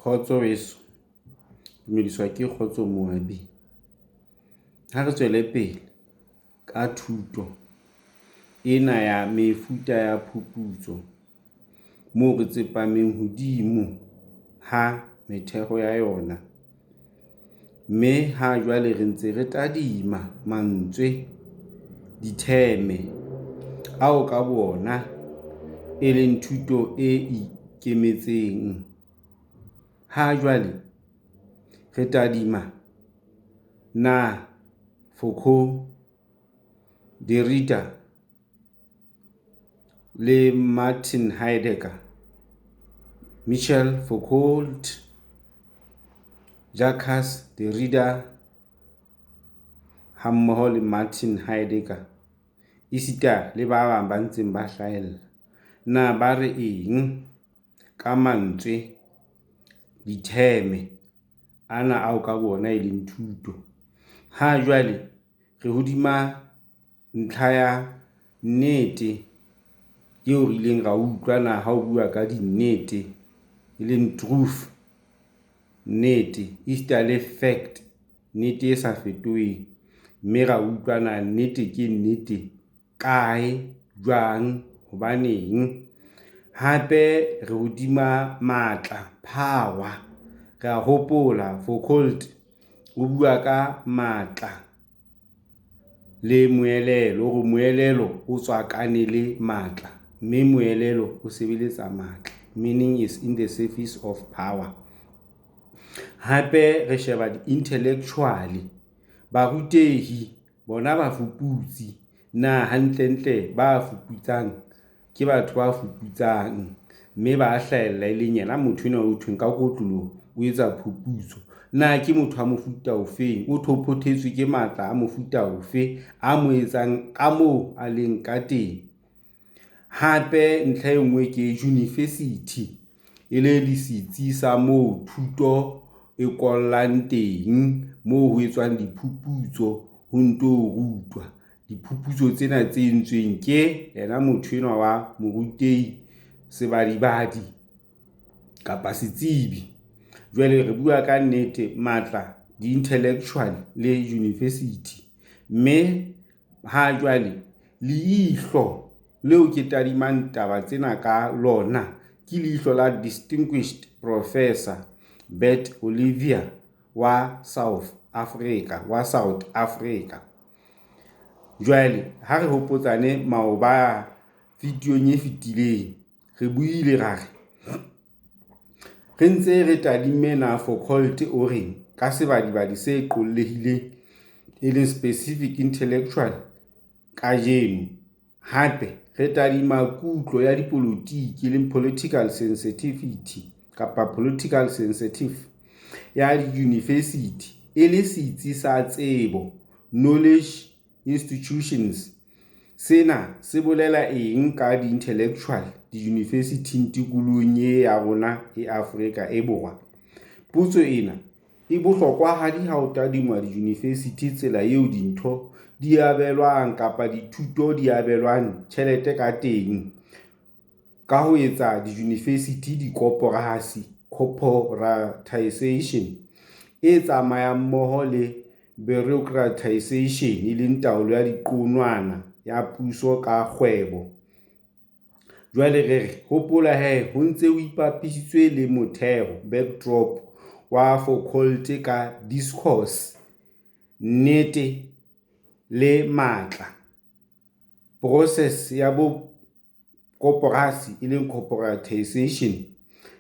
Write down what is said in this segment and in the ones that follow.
Kgotso weso, dumediswa ke Kgotso Moabi. Ha re tswele pele ka thuto ena ya mefuta ya phuputso moo re tsepameng hodimo ha metheo ya yona, mme ha jwale re ntse re tadima mantswe ditheme ao ka bona e leng thuto e ikemetseng. Ha jwale re tadima na Foucault, Derrida le Martin Heidegger, Michel Foucault, Jacques Derrida hammoho le Martin Heidegger, esita le ba bang ba ntseng ba hlahella, na ba re eng ka mantswe ditheme ana ao ka bona e leng thuto. Ha jwale re hodima ntlha ya nnete eo re ileng ra utlwa na ha o bua ka dinnete e leng truth, nnete esita le fact, nnete e sa fetoheng, mme ra utlwa na nnete ke nnete kae, jwang, hobaneng. Hape re hodima matla, power. Re a hopola Foucault o bua ka matla le moelelo, hore moelelo o tswakane le matla, mme moelelo o sebeletsa matla, meaning is in the service of power. Hape re sheba di-intellectual, barutehi bona bafuputsi, na hantlentle ba fuputsang ke batho ba fuputsang, mme ba hlahella e leng yena motho enwa o thweng ka kotloloho o etsa phuputso. Na ke motho wa mofuta ofeng, o thophothetswe ke matla a mofuta ofe a mo etsang ka moo a leng ka teng. Hape ntlha e nngwe ke university, e le setsi sa moo thuto e kollang teng, moo ho etswang diphuputso, ho nto rutwa diphuputso tsena tse entsweng ke yena motho enwa wa morutehi, sebadibadi kapa setsebi. Jwale re bua ka nnete matla, di-intellectual le university, mme ha jwale leihlo leo ke tadimang taba tsena ka lona ke leihlo la distinguished professor Bert Olivier wa South Africa. Jwale ha re hopotsane maoba videong e fetileng, re buile ra re ntse re tadime na Foucault o reng ka sebadibadi se qollehileng e leng specific intellectual kajeno. Hape re tadima kutlo ya dipolotiki e leng political sensitivity kapa political sensitive ya di-university e le setsi sa tsebo, knowledge institutions. Sena se bolela eng ka di-intellectual di-university tikolohong ya rona e Afrika e Borwa? Potso ena e bohlokwa hadi ha o tadingwa di-university tsela eo dintho di abelwang kapa dithuto di abelwang tjhelete ka teng, ka ho etsa di-university dikoporasi, corporatization e tsamayang mmoho le bureaucratization, e leng taolo ya diqonwana ya puso ka kgwebo. Jwale re hopola ho ntse o ipapisitswe le motheo, backdrop wa Foucault ka discourse, nnete le matla, process ya bo koporasi e leng corporatization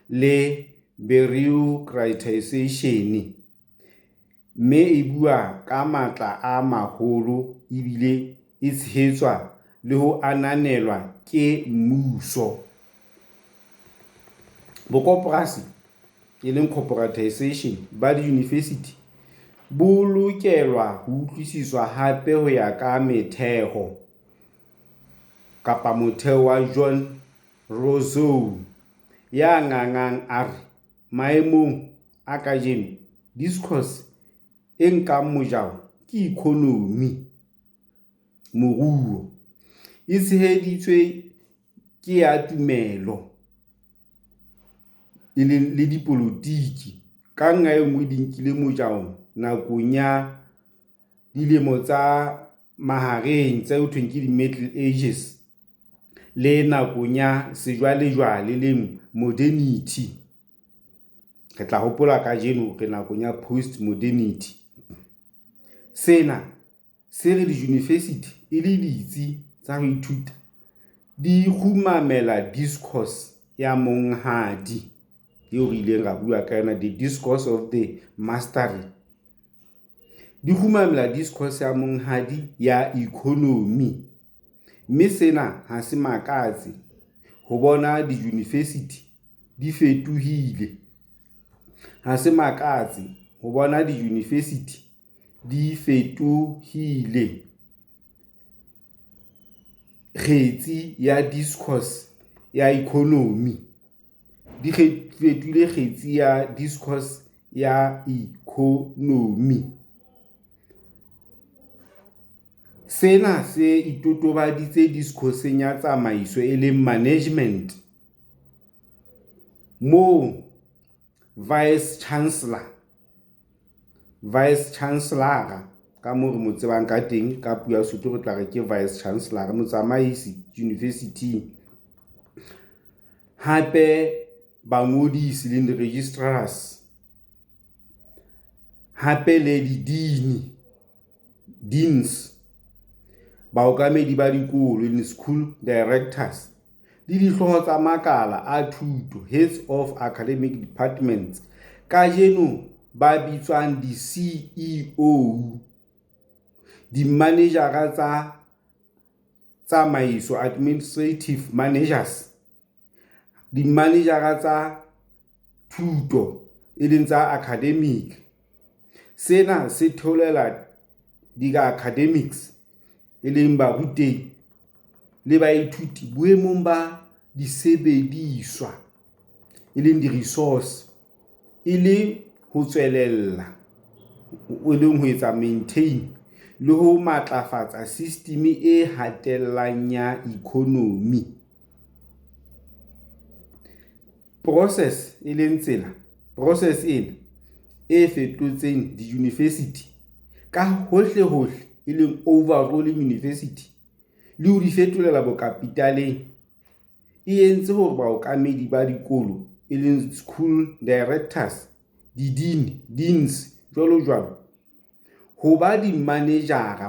le bureaucratization, mme e bua ka matla a maholo ebile e tshehetswa le ho ananelwa ke mmuso. Bokoporasi e leng corporatization ba di-university bo lokelwa ho utlwisiswa hape ho ya ka metheo kapa motheo wa John Rousseau ya ngangang a re maemong a kajeno discourse e nkang mojao ke economy, moruo, e tsheheditswe ke ya tumelo, e leng le dipolotiki ka nngwe e nngwe di nkile mojao nakong ya dilemo tsa mahareng tse ho thweng ke di-Middle Ages le nakong ya sejwalejwale le modernity. Re tla hopola kajeno re nakong ya post-modernity. Sena se re di-university e le ditsi tsa ho ithuta di khumamela discourse ya monghadi eo re ileng ra bua ka yona, the discourse of the mastery. Di khumamela discourse ya monghadi ya economy, mme sena ha se makatse ho bona di-university di fetohile. Ha se makatse ho bona di-university di fetohile. Kgetsi ya discourse ya economy di fetohile kgetsi ya discourse ya economy. Sena se itotobaditse discourseng ya tsamaiso e leng management, mo vice chancellor ka moo re mo tsebang ka teng ka puo ya Sotho re tla re ke vice chancellor, motsamaisi university. Hape bangodisi le registrars, hape le deans, baokamedi ba dikolo le school directors le dihlooho tsa makala a thuto, heads of academic departments, kajeno ba bitswang di-CEO, di-managera tsa tsamaiso, administrative managers, di-managera tsa thuto e leng tsa academic. Sena se theolela di-academics e leng barutehi le baithuti boemong ba disebediswa e leng di-resource, e le ho tswelella e leng ho etsa maintain le ho matlafatsa system e hatellang ya economy. Process ena e fetotseng di-university ka hohle e leng overall university le ho di fetolela bokapitaleng, e entse hore baokamedi ba dikolo e leng school directors, deans jwalo ho ba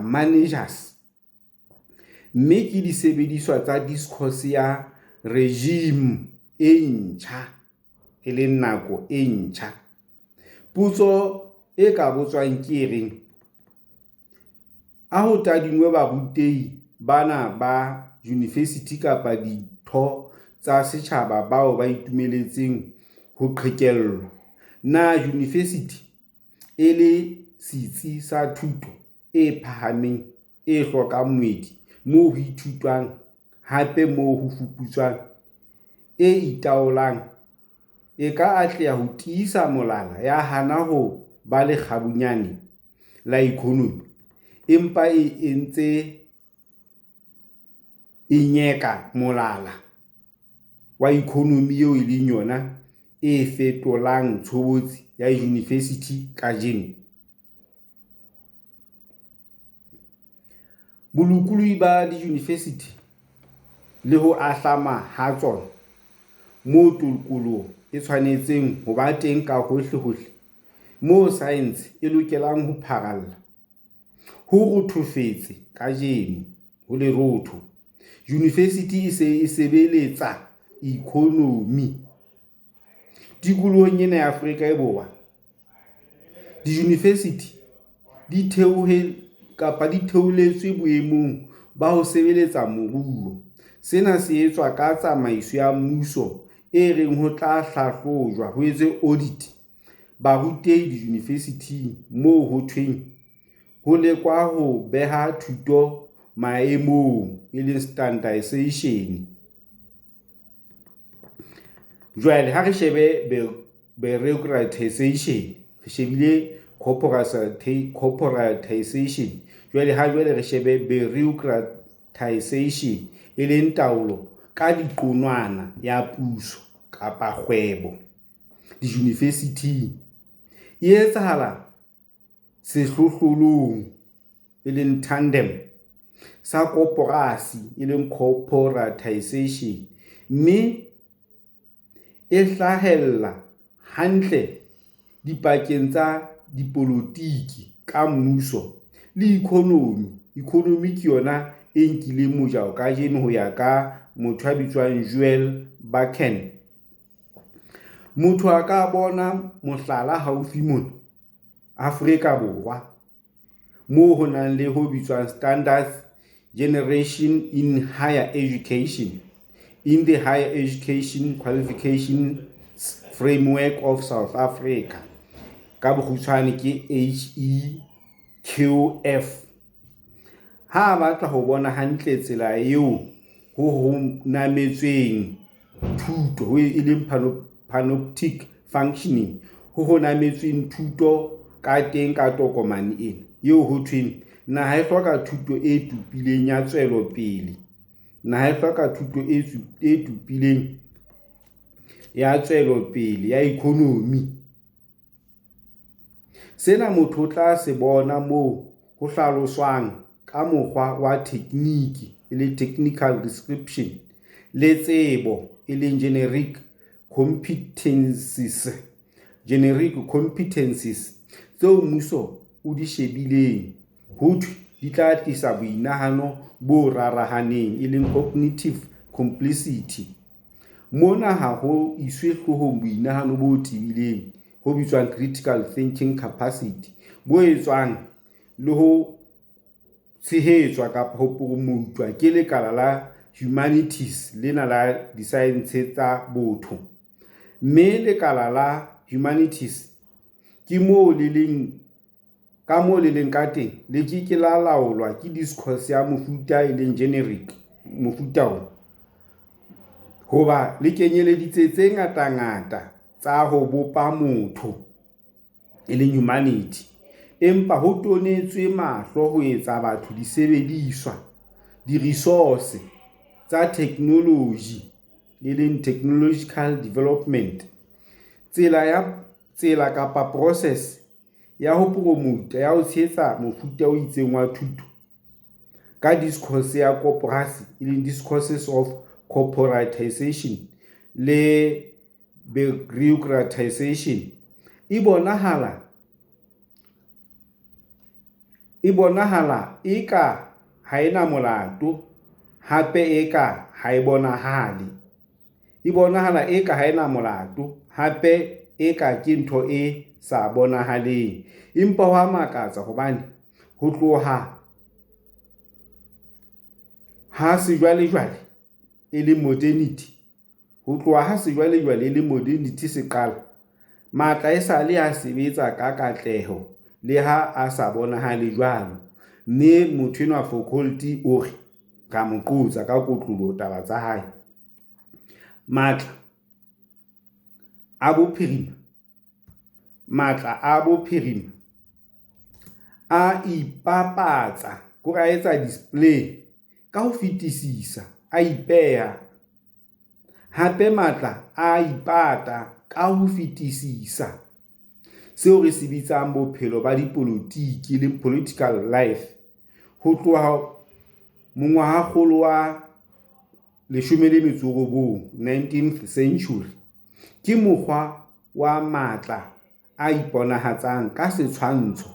managers, mme ke disebediswa tsa discourse ya regime e ntjha e leng nako e ntjha. Potso e ka botswang ke reng, a ho tadingwe barutehi bana ba university kapa ditho tsa setjhaba bao ba itumeletseng ho qhekellwa, na university e le setsi sa thuto e phahameng e hlokang moedi moo ho ithutwang hape moo ho fuputswang, e itaolang, e ka atleha ho tiisa molala ya hana ho ba le kgabunyane la economy, empa e ntse e nyeka molala wa economy eo e leng yona e fetolang tshobotsi ya university kajeno. Bolokolohi ba di-university le ho ahlama ha tsona moo tokoloho e tshwanetseng ho ba teng ka hohle, moo science e lokelang ho pharalla, ho rothofetse kajeno ho lerotho. University e se e sebeletsa economy. Tikolohong ena ya Afrika Borwa, di-university di theoletswe boemong ba ho sebeletsa moruo. Sena se etswa ka tsamaiso ya mmuso e reng ho tla hlahlojwa ho etse audit barutehi di-university moo ho thweng ho lekwa ho beha thuto maemong e leng standardization. Jwale ha re shebe bureaucratization, re shebile corporatization, jwale re shebe bureaucratization e leng taolo ka diqonwana ya puso kapa kgwebo. di-university, e etsahala sehlohlolong e leng tandem sa koporasi e leng corporatization, mme e hlahella hantle dipakeng tsa dipolotiki ka mmuso le economy ke yona e nkileng mojao kajeno ho ya ka motho a bitswang Joel Bakken. Motho a ka bona mohlala haufi mona Afrika Borwa moo ho nang le ho bitswang Standards Generation in Higher Education in the Higher Education Qualifications Framework of South Africa, ka bokgutshwane ke HEQF. Ha batla ho bona hantle tsela eo ho nametsweng thuto e leng panoptic functioning, ho nametsweng thuto ka teng ka tokomane ena eo ho thweng naha e hloka thuto e tupileng ya tswelo pele. Naha e hloka thuto e tupileng ya tswelo pele ya economy. Sena motho o tla se bona moo ho hlaloswang ka mokgwa wa tekniki e le technical description le tsebo e leng generic competencies tseo mmuso o di shebileng ho thwe di tla tlisa boinahano bo rarahaneng e leng cognitive complicity. Mona ha ho iswe hlohong boinahano bo tibileng ho bitswang critical thinking capacity, bo etswang le ho tshehetswa kapa ho promotwa ke lekala la humanities lena la di-science tsa botho. Mme lekala la humanities ke moo le leng ka teng le ke la laolwa ke discourse ya mofuta e leng generic mofuta o, hoba le kenyeleditse tse ngata tsa ho bopa motho e leng humanity, empa ho tonetswe mahlo ho etsa batho disebediswa, di-resource tsa technology e leng technological development. Tsela kapa process ya ho promota ya ho tshehetsa mofuta o itseng wa thuto ka discourse ya koporasi e leng discourses of corporatization le bureaucratization e bonahala eka ha ena molato, hape eka ha e bonahale. E bonahala eka ha ena molato, hape eka ke ntho e sa bonahaleng. Empa ho a makatsa hobane ho tloha ha sejwalejwale e le modernity se qala, matla e sa le a sebetsa ka katleho le ha a sa bonahale jwalo. Mme motho enwa Foucault o re ka mo qotsa ka kotloloho taba tsa hae. Matla a bophirima a ipapatsa ko a etsa display ka ho fetisisa, a ipeha. Hape matla a ipata ka ho fetisisa seo re se bitsang bophelo ba dipolotiki le political life. Ho tloha mongwahakgolo wa 19, 19th century, ke mokgwa wa matla a iponahatsang ka setshwantsho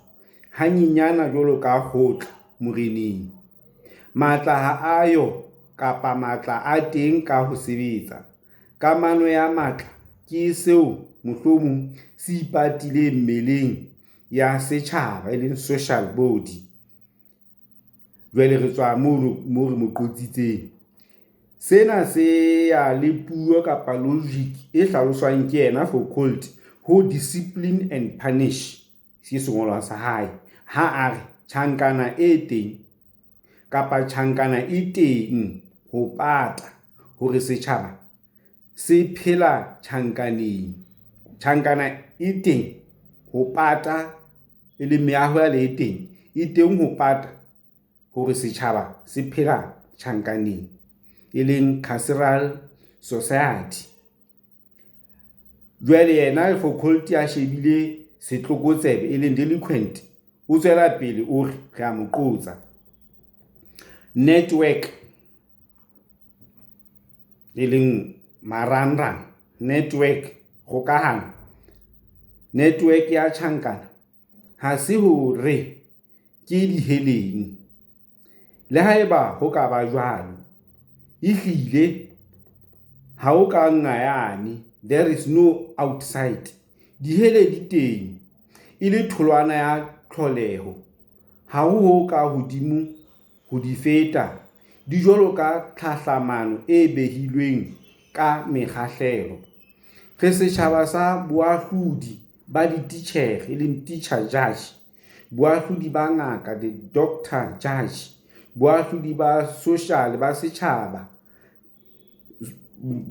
hanyenyana jwalo ka kgotla moreneng. Matla ha ayo kapa matla a teng ka ho sebetsa. Kamano ya matla ke seo mohlomong se ipatile mmeleng ya setjhaba e leng social body. Jwale re tswa moo re mo qotsitseng. Sena se ya le puo kapa logic e hlaloswang ke yena Foucault ho discipline and punish, se sengolwa sa hae ha a re tjhankana e teng kapa tjhankana e teng ho pata hore setjhaba se phela tjhankaneng. Tjhankana e teng ho pata e le meaho ya le teng e teng ho pata hore setjhaba se phela tjhankaneng e leng carceral society. Jwale yena Foucault a shebile setlokotsebe e leng delinquent, o tswela pele o re re a mo qotsa. Network e leng marangrang, network kgokahano, network ya tjhankana ha se hore ke diheleng. Le haeba ho ka ba jwalo, ehlile ha o ka ngayane, there is no outside. Dihele di teng e le tholwana ya tlholeho, ha ho ka hodimo ho di feta, di jwalo ka tlhahlamano e behilweng ka mekgahlelo. Re setjhaba sa boahlodi ba dititjhere e leng teacher judge, boahlodi ba ngaka the doctor judge, boahlodi ba social ba setjhaba,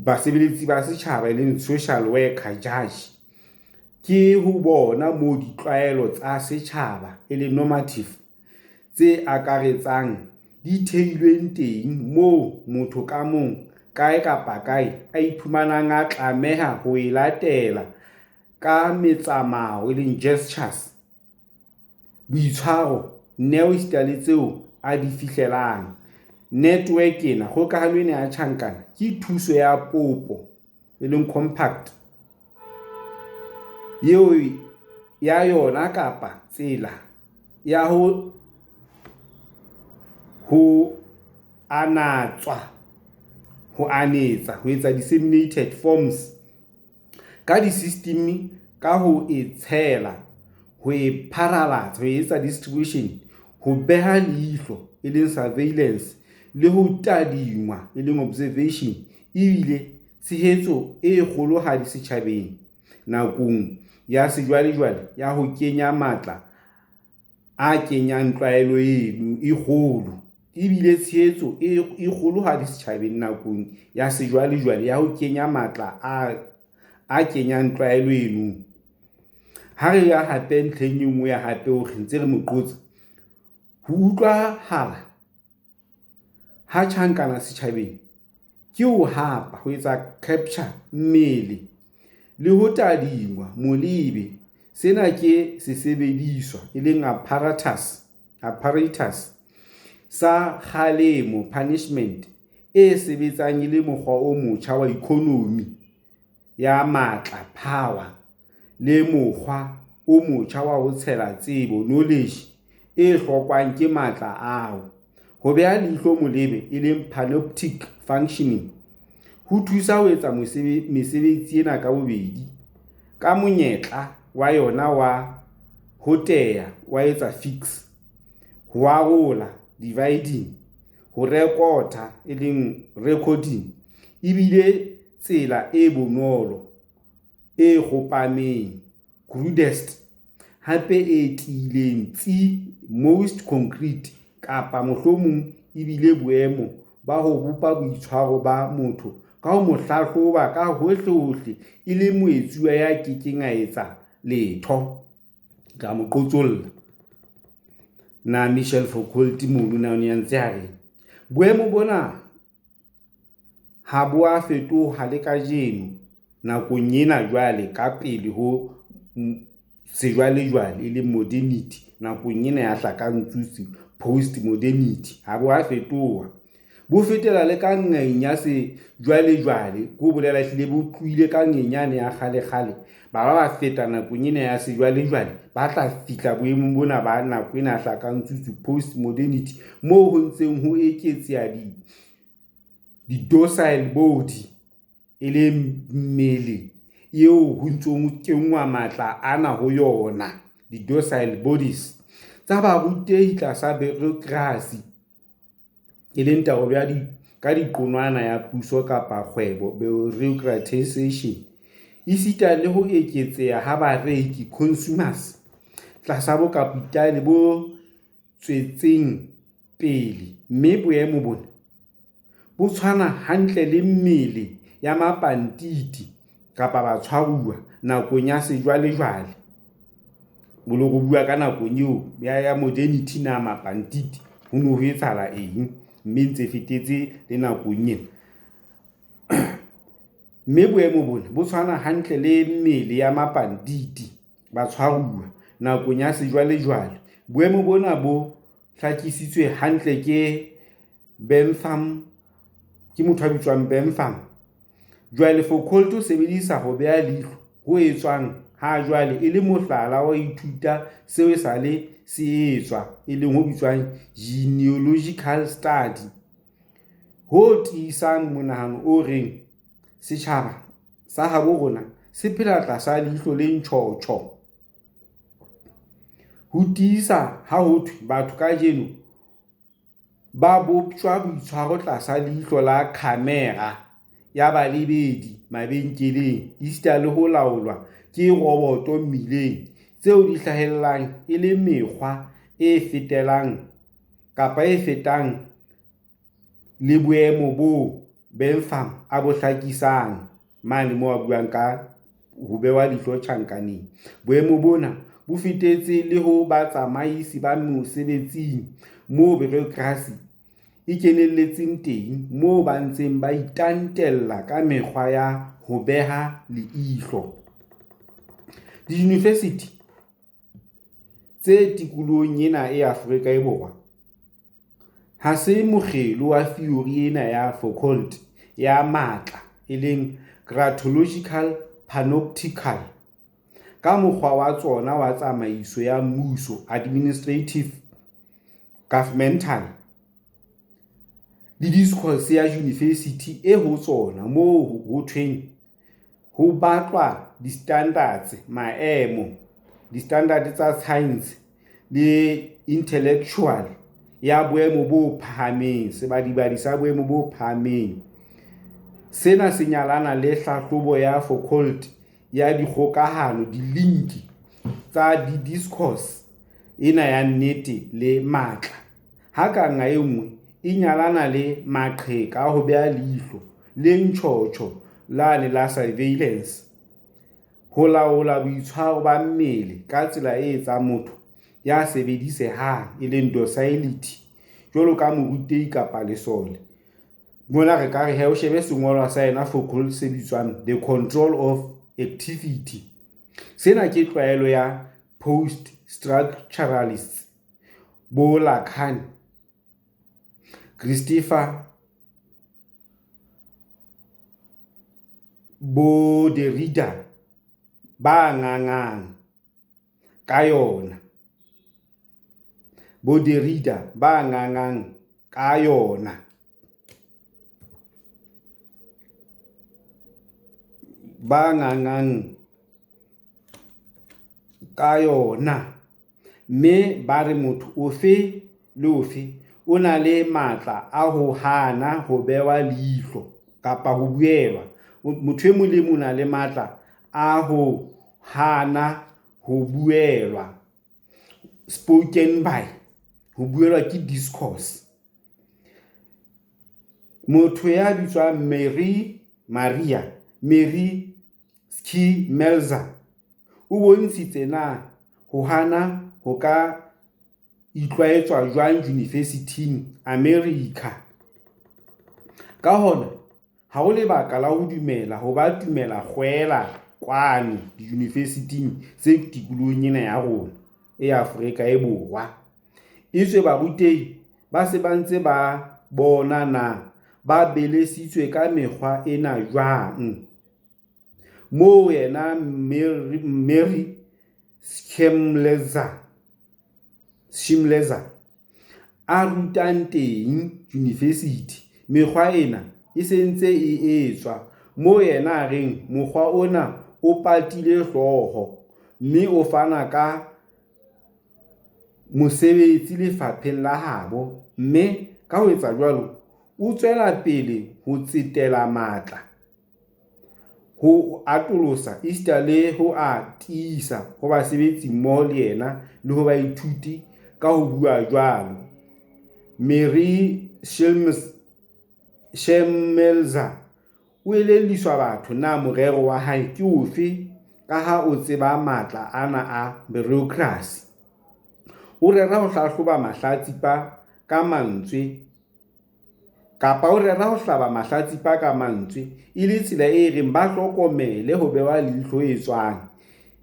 basebeletsi ba setjhaba e leng social worker judge. Ke ho bona moo ditlwaelo tsa setjhaba e leng normative tse akaretsang di theilweng teng, moo motho ka mong kae kapa kae a iphumanang a tlameha ho e latela ka metsamao e leng gestures, boitshwaro, neo le tseo a di fihlelang. Network ena, kgokahano ena ya tjhankana ke thuso ya popo e leng compact yeo ya yona kapa tsela ya ho anetsa, ho etsa disseminated forms ka di-system, ka ho e tshela, ho e pharalatsa, ho etsa distribution, ho beha leihlo e leng surveillance, le ho tadingwa e leng observation, ebile tshehetso e kgolohadi setjhabeng nakong ya sejwalejwale ya ho kenya matla a kenyang tlwaelo eno e kgolo, ebile tshehetso e kgolohadi setjhabeng nakong ya sejwalejwale ya ho kenya matla a kenyang tlwaelo eno. Ha re ya hape ntlheng e nngwe ya hape hore ntse re mo qotsa, ho utlwahala ha tjhankana setjhabeng ke ho hapa, ho etsa capture mmele le ho tadingwa molebe. Sena ke sesebediswa e leng apparatus sa kgalemo, punishment, e sebetsang e le mokgwa o motjha wa economy ya matla, power, le mokgwa o motjha wa ho tshela tsebo, knowledge, e hlokwang ke matla ao. Ho beha leihlo molebe e leng panoptic functioning ho thusa ho etsa mesebetsi ena ka bobedi, ka monyetla wa yona wa ho teya, wa etsa fix, ho arola, dividing, ho rekota e leng recording, ebile tsela e bonolo, e kgopameng, crudest, hape e tiileng tsi, most concrete, kapa mohlomong ebile boemo ba ho bopa boitshwaro ba motho ka ho mo hlahloba ka hohle e le moetsuwa ya kekeng a etsa letho. Ka mo qotsolla na Michel Foucault mono na o ntse a re boemo bona ha bo a fetoha le kajeno nakong ena jwale, ka pele ho sejwalejwale e leng modernity, nakong ena ya hlakantswisi post modernity, ha bo a fetoha, bo fetela le ka ngeng ya sejwalejwale, ko bolela hlile bo tluile ka ngenyane ya kgale ba feta nakong ena ya sejwalejwale, ba tla fihla boemong bona ba nako ena ya hlakantswisi post modernity, moo ho ntseng ho eketseha di-docile body e le mmele eo ho ntsong ho kenngwa matla ana ho yona, di-docile bodies tsa barutehi tlasa bureaucracy e leng taolo ya ka diqonwana ya puso kapa kgwebo, bureaucratization, esita le ho eketseha ha bareki, consumers, tlasa bokapitale bo tswetseng pele, mme boemo bona bo tshwana hantle le mmele ya mapantiti kapa batshwaruwa nakong ya sejwalejwale. Bolo go bua ka nakong eo ya modernity na mapantiti ho no ho etsahala eng, mme ntse fetetse le nakong ena. mme boemo bona bo tshwana hantle le mmele ya mapanditi ba tshwaruwa nakong ya sejwalejwale. Boemo bona bo hlakisitswe hantle ke Bentham, ke motho a bitswang Bentham. Jwale Foucault o sebedisa ho beha leihlo ho etswang ha jwale e le mohlala wa ithuta seo sale se etswa e leng ho bitswang genealogical study, ho tiisang monahano o reng setjhaba sa habo rona se phela tlasa leihlo le ntjhotjho. Ho tiisa ha ho thwe batho kajeno ba boptjwa boitshwaro tlasa leihlo la camera ya balebedi mabenkeleng esita le ho laolwa ke roboto mmileng, tseo di hlahellang e le mekgwa e fetelang kapa e fetang le boemo bo Bentham a bo hlakisang mane moo a buang ka ho bewa leihlo tjhankaneng. Boemo bona bo fetetse le ho batsamaisi ba mosebetsing moo bureaucracy e kenelletseng teng, moo ba ntseng ba itantella ka mekgwa ya ho beha leihlo. Di-university tse tikolohong ena e Afrika e Borwa ha se mokgelo wa theory ena ya Foucault ya matla e leng gratological panoptical ka mokgwa wa tsona wa tsamaiso ya mmuso administrative governmental le discourse ya university e ho tsona moo ho thweng ho batlwa di-standards maemo di-standard tsa science le intellectual ya boemo bo phahameng, sebadibadi sa boemo bo phahameng. Sena se nyalana le hlahlobo ya Foucault ya dikgokahano di-link tsa di-discourse ena ya nnete le matla. Hakanga e nngwe e nyalana le maqheka a ho beha leihlo le ntjhotjho lane la surveillance, ho laola boitshwaro ba mmele ka tsela e etsang motho ya sebedisehang e leng docility jwalo ka morutehi kapa lesole. Mona re ka re he o shebe sengolwa sa yena Foucault se bitswang the control of activity. Sena ke tlwaelo ya post-structuralists bo Lacan, Christopher, bo Derrida ba ngangang ka yona. Bo Derrida ba ngangang ka yona. Ba ngangang ka yona. Mme ba re motho ofe le ofe o na le matla a ho hana ho bewa leihlo kapa ho buelwa. Motho e mong le mong na le matla a ho hana ho buelwa, spoken by, ho buelwa ke discourse. Motho ya bitswang Mary Schmelzer o bontshitse na ho hana ho ka itlwaetswa jwang university America. Ka hona ha ho lebaka la ho dumela ho ba tumela kgwela kwano di-university tse tikolohong ena ya rona e Afrika e Borwa. Itswe barutehi ba se ba ntse ba bona na ba belesitswe ka mekgwa ena jwang, moo yena Mary Schmelzer a rutang teng university. Mekgwa ena e sentse e etswa, moo yena a reng mokgwa ona o patile hlooho mme o fana ka mosebetsi lefapheng la habo, mme ka ho etsa jwalo o tswela pele ho tsetela matla, ho atolosa esita le ho tiisa ho basebetsi mmoho le yena le ho baithuti ka ho bua jwalo. Mary Schmelzer o elelliswa batho na morero wa hae ke ofe ka ha o tseba matla ana a bureaucracy. O rera ho hlahloba mahlatsipa ka mantswe kapa o rera ho hlaba mahlatsipa ka mantswe e le tsela e reng ba hlokomele ho bewa leihlo e tswang,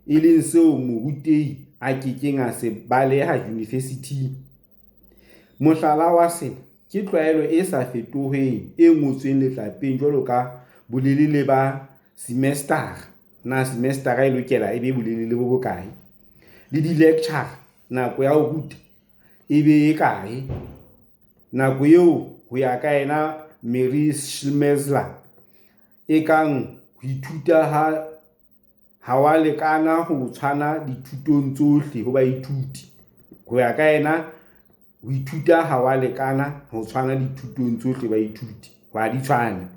e leng seo morutehi a kekeng a se baleha yunivesithing. Mohlala wa sena ke tlwaelo e sa fetoheng e ngotsweng letlapeng jwalo ka bolelele ba semestara, na semestara e lokela e be bolelele bo bokae, le di-lecture nako ya ho ruta e be e kae. Nako eo ho ya ka yena Mary Schlemelzer e kang ho ithuta ha wa lekana ho tshwana dithutong tsohle ho baithuti. Ho ya ka yena ho ithuta ha wa lekana ho tshwana dithutong tsohle baithuti, ha di tshwane.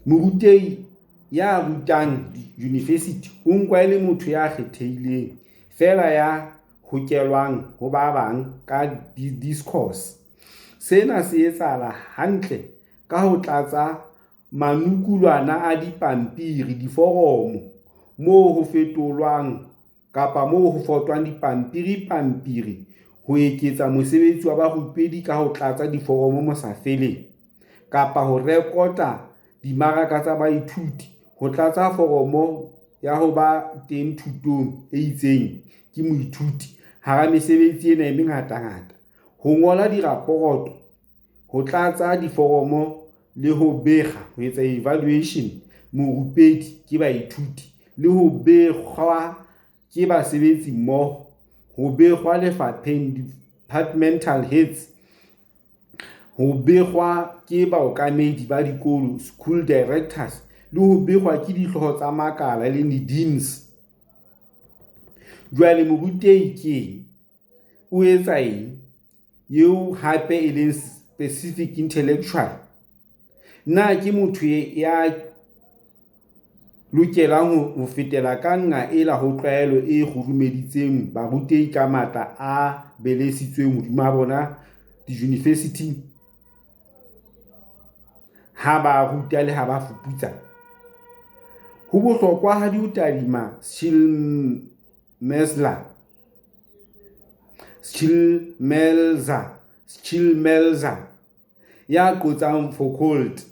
Morutehi ya rutang university o nkwa e le motho ya kgethehileng fela ya hokelwang ho ba bang ka discourse. Sena se etsahala hantle ka ho tlatsa manukulwana a dipampiri, diforomo, moo ho fetolwang kapa moo ho fotwang dipampiri ho eketsa mosebetsi wa barupedi ka ho tlatsa diforomo mo sa feleng, kapa ho rekota dimaraka tsa baithuti ho tlatsa foromo ya ho ba teng thutong e itseng ke moithuti hara mesebetsi ena e mengata-ngata, ho ngola diraporoto, ho tlatsa diforomo le ho bega, ho etsa evaluation morupedi ke baithuti, le ho begwa ke basebetsi mmoho, ho begwa lefapheng departmental heads, ho begwa ke baokamedi ba dikolo school directors, le ho begwa ke dihlooho tsa makala le di-deans. Jwale morutehi ke eng? O etsa eng? Eo hape e leng specific intellectual. Na ke motho ya lokelang ho fetela ka nqa ela ho tlwaelo e kgurumeditseng barutehi ka matla a belesitsweng hodima bona di-university ha ba ruta le ha ba fuputsa? Ho bohlokwa ha di ho tadima Schlemelzer ya qotsang Foucault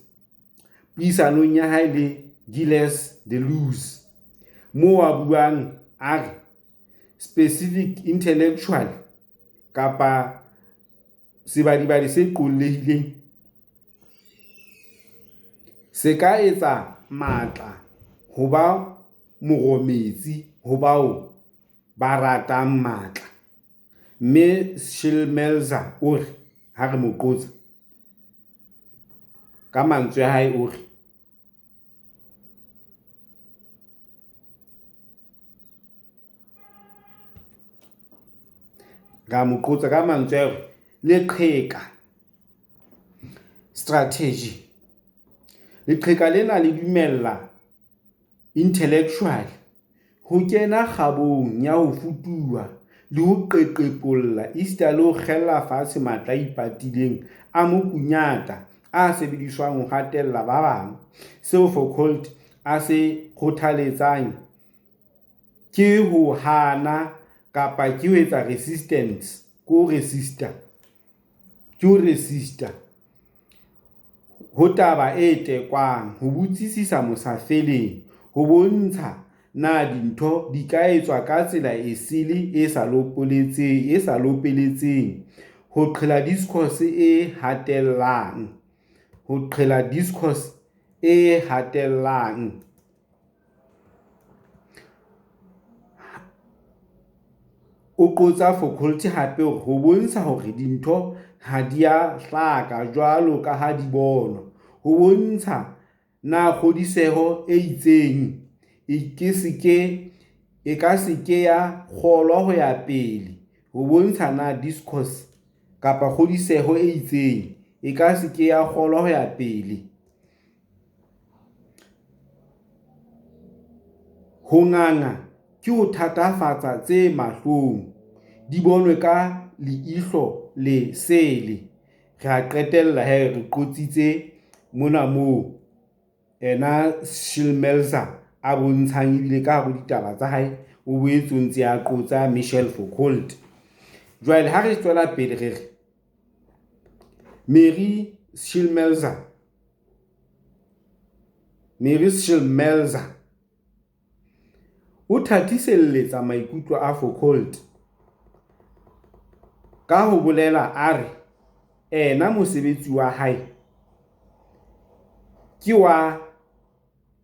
puisanong ya hae le Gilles Deleuze, moo a buang a re specific intellectual kapa sebadibadi se qollehileng se ka etsa matla ho ba morometsi ho bao ba ratang matla. Mme Schlemelzer o re, ha re mo qotsa ka mantswe a hae, o re ka mo qotsa ka mantswe a hore leqheka strategy, leqheka lena le dumella intellectual ho kena kgabong ya ho futuwa le ho qeqepolla esita le ho kgella fatshe matla a ipatileng a mokunyata a sebediswang ho hatella ba bang. Seo Foucault a se kgothaletsang ke ho hana kapa ke ho etsa resistance, ko resista ho taba e tekwang, ho botsisisa mosafeleng, ho bontsha na dintho di ka etswa ka tsela e sele e sa lopeletseng, ho qhela discourse e hatellang. O qotsa Foucault hape hore ho bontsha hore dintho ha di a hlaka jwalo ka ha di bonwa, ho bontsha na kgodiseho e itseng e ka se ke ya kgolwa ho ya pele, ho bontsha na discourse kapa kgodiseho e itseng e ka se ke ya kgolwa ho ya pele. Ho nganga ke ho thatafatsa tse mahlong, di bonwe ka leihlo le sele. Re a qetella he, re qotsitse mona moo ena Schlemelzer a bontshang ebile ka hare ditaba tsa hae o boetse o ntse a qotsa Michel Foucault. Jwale ha re tswela pele re re Mary Schlemelzer o thathiselletsa maikutlo a Foucault ka ho bolela a re ena mosebetsi wa hae ke wa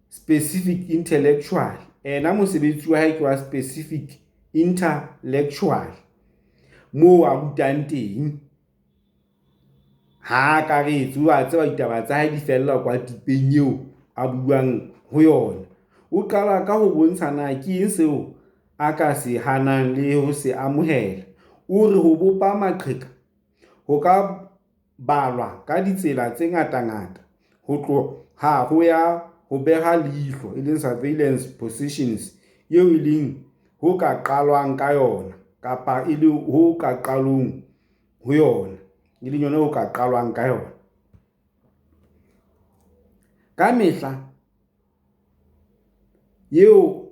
specific intellectual, mosebetsi wa hae ke wa specific intellectual, moo a rutang teng. Ha ka re wa tseba ditaba tsa hae di fella kwa tipeng eo a buang ho yona. O qala ka ho bontshana ke eng seo a ka se hanang le ho se amohela. O re ho bopa maqheka ho ka balwa ka ditsela tse ngata-ngata, ho tloha ho ya ho beha leihlo, e leng surveillance positions, eo e leng ho ka qalwang ka yona, kapa e le ho ka qalong ho yona, e leng yona ho ka qalwang ka yona. Ka mehla eo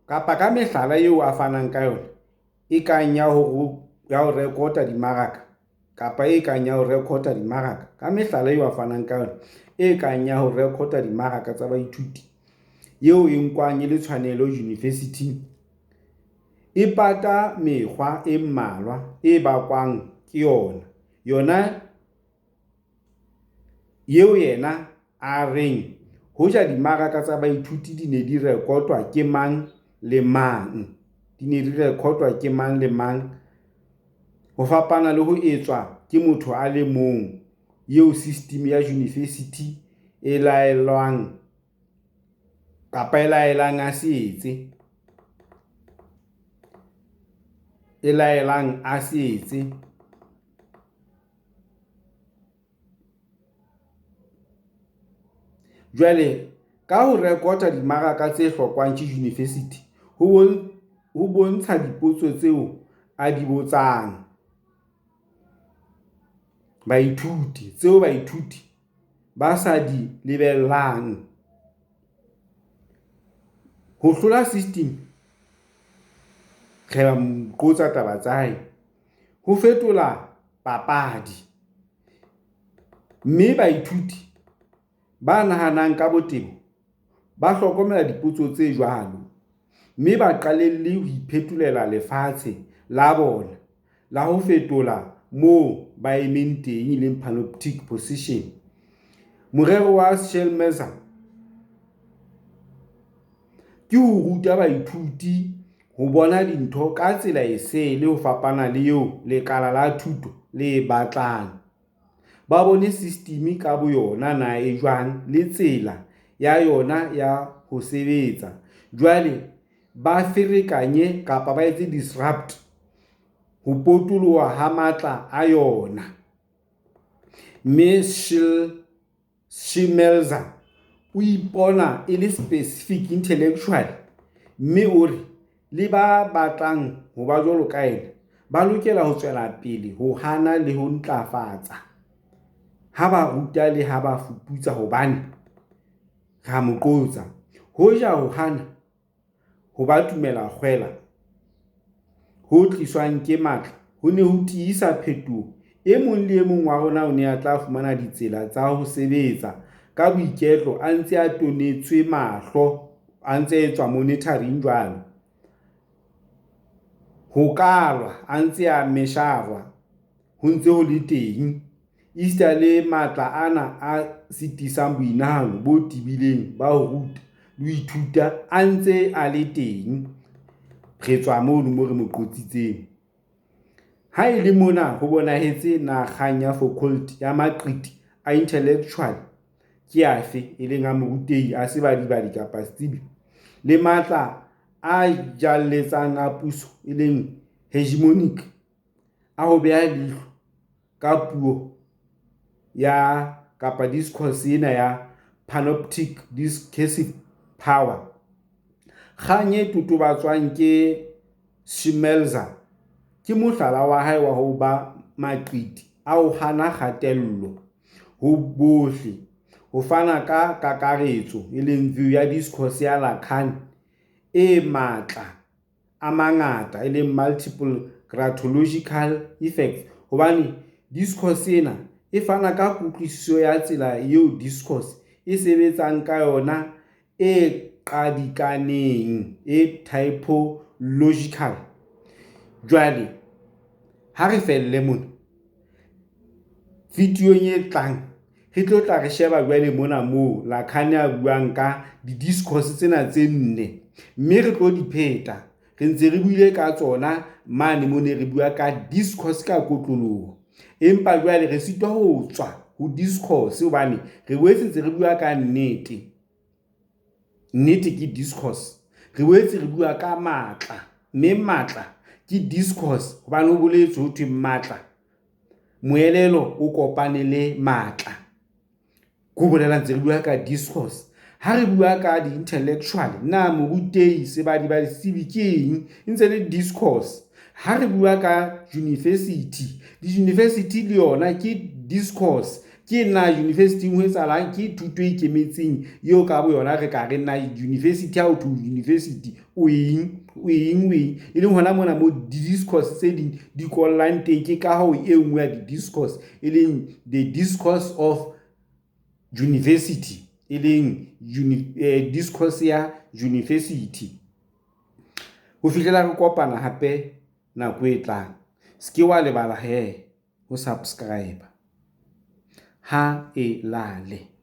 kapa ka mehlala eo a fanang ka yona, e kang ya ho rekota dimaraka, kapa e kang ya ho rekota dimaraka, ka mehlala eo a fanang ka yona, e kang ya ho rekota dimaraka tsa baithuti, eo e nkwang e le tshwanelo university, e pata mekgwa e mmalwa e bakwang ke yona eo yena a reng hoja dimaraka tsa baithuti di ne di rekotwa ke mang le mang, ho fapana le ho etswa ke motho a le mong, eo system ya university e laelang a se etse. Jwale ka ho rekota dimaraka tse hlokwang ke university, ho bontsha dipotso tseo a di botsang baithuti, tseo baithuti ba sa di lebellang. Ho hlola system, re qotsa taba tsa hae, ho fetola papadi, mme baithuti ba nahanang ka botebo ba hlokomela dipotso tse jwalo, mme ba qalelle ho iphetholela lefatshe la bona la ho fetola moo ba emeng teng, e leng panoptic position. Morero wa Schlemelzer ke ho ruta baithuti ho bona dintho ka tsela e sele, ho fapana le eo lekala la thuto le batlang. Ba bone system ka boyona na e jwang le tsela ya yona ya ho sebetsa. Jwale ba ferekanye kapa ba etse disrupt ho potoloha ha matla a yona. Mme Schlemelzer o ipona e le specific intellectual, mme o re le ba batlang ho ba jwalo ka ena ba lokela ho tswela pele ho hana le ho ntlafatsa, ha ba ruta le ha ba fuputsa, hobane ra mo qotsa hoja ho hana ho ba tumela kgwela ho tliswang ke matla ho ne ho tiisa phetoho. E mong le e mong wa rona o ne a tla fumana ditsela tsa ho sebetsa ka boiketlo, a ntse a tonetswe mahlo, a ntse etswa monitoring jwalo, ho kalwa a ntse a mesharwa, ho ntse ho le teng, Easter le matla ana a sitisang boinahano bo tibileng ba ho ruta le ho ithuta a ntse a le teng. Re tswa mono mo re mo qotsitseng. Ha e le mona ho bonahetse na kgang ya Foucault ya maqiti a intellectual ke afe, e leng a morutehi a se badibadi kapa setsebi, le matla a jalletsang a puso, e leng hegemonic, a ho beha leihlo ka puo ya kapa discourse ena ya panoptic discursive power. Kgang e totobatswang ke Schlemelzer ke mohlala wa hae wa ho ba maqiti a ho hana kgatello ho bohle, ho fana ka kakaretso, e leng view ya discourse ya Lacan e matla a mangata, e leng multiple gratological effects, hobane discourse ena e fana ka kutlwisiso ya tsela eo discourse e sebetsang ka yona e qadikaneng, e typological. Jwale ha re felle mona videong e tlang re tlo tla re sheba jwale mona moo Lacan a buang ka di-discourse tsena tse 4, mme re tlo di pheta re ntse re buile ka tsona mane mo ne re bua ka discourse ka kotloloho. Empa jwale re sitwa ho tswa ho discourse hobane re boetse ntse re bua ka nnete ke discourse. Re boetse re bua ka matla, mme matla ke discourse hobane ho boletswe ho thwe matla, moelelo o kopane le matla. Go bolela ntse re bua ka discourse. Ha re bua ka di-intellectual, na morutehi sebadi-badi ke eng? E ntse le discourse. Ha re bua ka university, di-university le yona ke discourse. Ke na university ho etsahalang, ke thuto e ikemetseng eo ka bo yona re ka re na university. Ha ho thwe university o eng e leng hona mona mo di-discourse tse ding di kollang teng. Ke ka ho e nngwe ya di-discourse e leng the discourse of university, e leng discourse ya university. Ho fihlela re kopana hape nako e tlang, se ke wa lebala ho subscribe. Ha e lale.